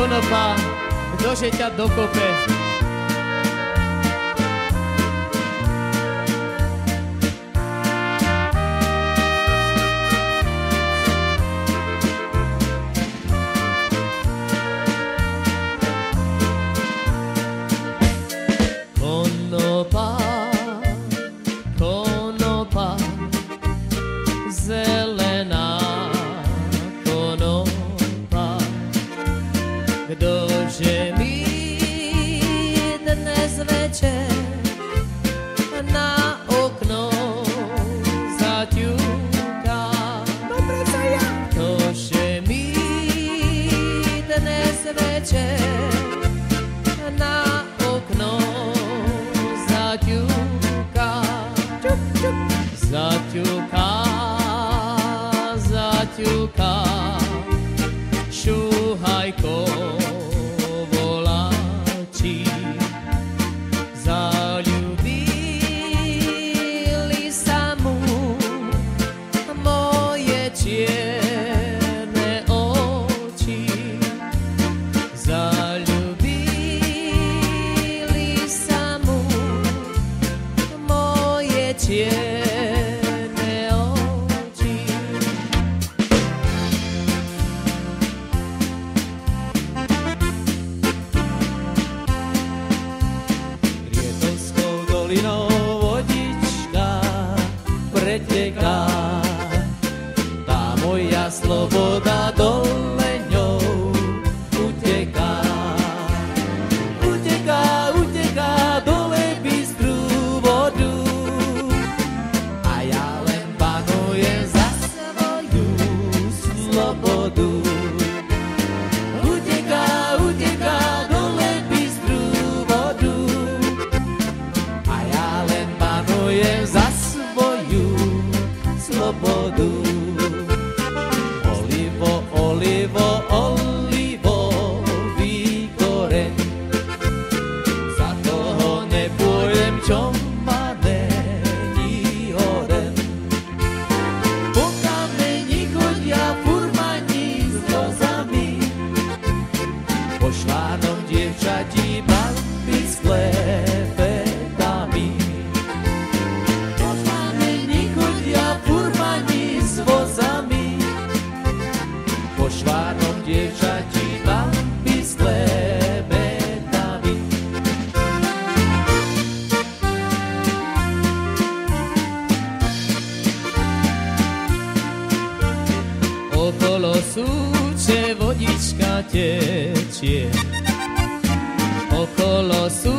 konopa, ktože ťa dokope. Konopa, konopa, zelená konopa, kdože mi dnes večer na okno zaťuká. Kdože mi dnes večer na okno zaťuká, zaťuká, zaťuká, šuhajko voláči. Zaľúbili sa mu moje čierne oči. Zaľúbili sa mu moje čierne oči. Rietovskou dolinou vodička preteká, tá moja sloboda dole ňou uteká. Uteká, uteká dole bystrú vodu, a ja len panujem za svoju slobodu. Uteká, uteká dole bystrú vodu, a ja len panujem za svoju slobodu. Olivo, olivo, olivový koreň, za toho nepôjdem, čo ma není hoden. Po kameni chodia furmani s vozami, po šlánom dievčatí baby s klepetami. Po kameni chodia furmani s vozami, po švárnom dievčatí baby s klebetami. Okolo súče vodička tečie, okolo súče